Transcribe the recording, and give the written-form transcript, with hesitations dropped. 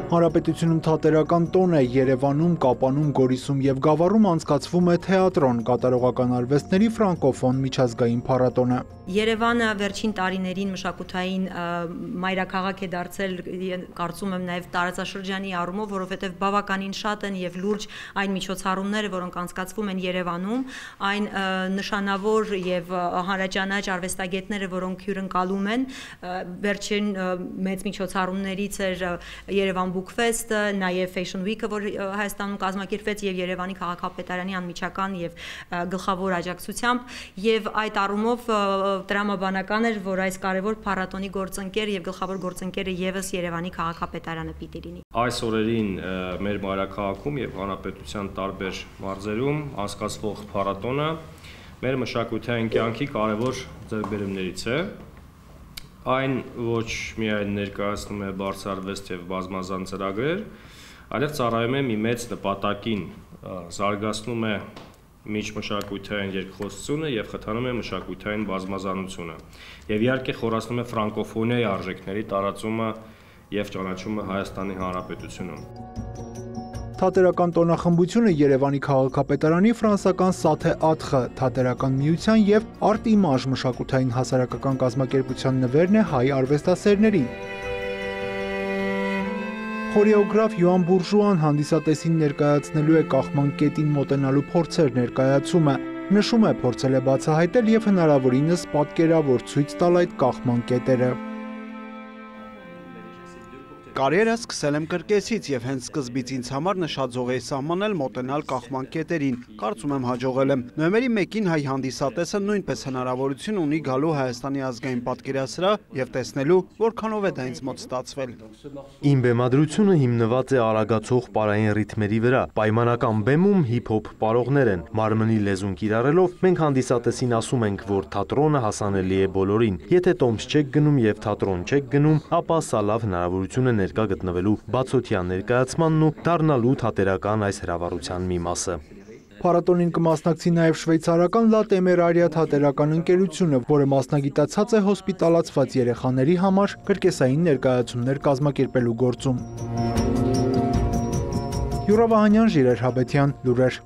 Հանրապետությունում թատերական տոն է, Երևանում, Կապանում, Գորիսում եւ Գավառում անցկացվում է թեատրոն, կատարողական արվեստների ֆրանկոֆոն միջազգային փառատոնը։ Երևանը վերջին տարիներին մշակութային մայրաքաղաք է դարձել, կարծում եմ նաև տարածաշրջանի առումով, որովհետև բավականին շատ են եւ լուրջ այն միջոցառումները, որոնք անցկացվում են Երևանում, այն նշանավոր եւ հանրաճանաչ արվեստագետները, որոնք հյուրընկալում են, վերջին մեծ միջոցառումներից էր Երևան Bookfest-ը, նաև Fashion Week-ը, որ Հայաստանում կազմակերպվեց եւ Երևանի քաղաքապետարանի անմիջական եւ գլխավոր աջակցությամբ եւ այդ առումով տրամաբանական էր, որ այս կարևոր փառատոնի գործընկեր եւ գլխավոր գործընկերը եւս Երևանի քաղաքապետարանը պիտի լինի։ Այս օրերին մեր մայրաքաղաքում եւ հանրապետության տարբեր մարզերում անցկացվող փառատոնը մեր մշակութային կյանքի կարևոր ձեռքբերումներից է։ Այն ոչ միայն ներկայացնում է բարձրարվեստ եւ բազմազան ծրագրեր, այլև ծառայում է մի մեծ նպատակին, զարգացնում է միջմշակութային երկխոսությունը եւ խթանում է մշակութային բազմազանությունը եւ իհարկե խորացնում է ֆրանկոֆոնիայի արժեքների տարածումը եւ ճանաչումը Հայաստանի Հանրապետությունում։ Թատերական տոնախմբությունը Երևանի քաղաքապետարանի ֆրանսական Սաթե Աթխը, թատերական միության եւ Արտիմաժ մշակութային հասարակական կազմակերպության նվերն է հայ արվեստասերների։ Խորեոգրաֆ Յոան Բուրժուան հանդիսատեսին ներկայացնելու է կախման կետին մոտենալու փորձեր ներկայացումը, նշում է փորձել է բացահայտել եւ հնարավորինս պատկերավոր ցույց տալ այդ կախման կետերը։ Կարիերս սկսել եմ կրկեսից եւ հենց սկզբից ինձ համար նշաձող էի սահմանել մոտենալ կախման կետերին, կարծում եմ հաջողել եմ։ Նոյեմբերի 1-ին հայ հանդիսատեսը նույնպես հնարավորություն ունի գալու Հայաստանի ազգային պատկերասրահ եւ տեսնելու որքանով է դա ինձ մոտ ստացվել։ Իմ բեմադրությունը հիմնված է արագացող պարային ռիթմերի վրա, պայմանական բեմում հիփ-հոփ պարողներ են, մարմնի լեզուն կիրառելով մենք հանդիսատեսին ասում ենք, որ թատրոնը հասանելի է բոլորին։ Եթե տոմս չեք գնում եւ թատրոն չեք գնում, ապա սա լավ հնարավորություն է ներկա գտնվելու բացօթյա ներկայացմանն ու դառնալու թատերական այս հրավառության մի մասը։ Փառատոնին կմասնակցի նաև շվեյցարական Լա Տեմերարիա թատերական ընկերությունը, որը մասնագիտացած է հոսպիտալացված երեխաների համար կրկեսային ներկայացումներ կազմակերպելու գործում։ Յուրա Վահանյան, Ժիրայր Հաբետյան, լուրեր։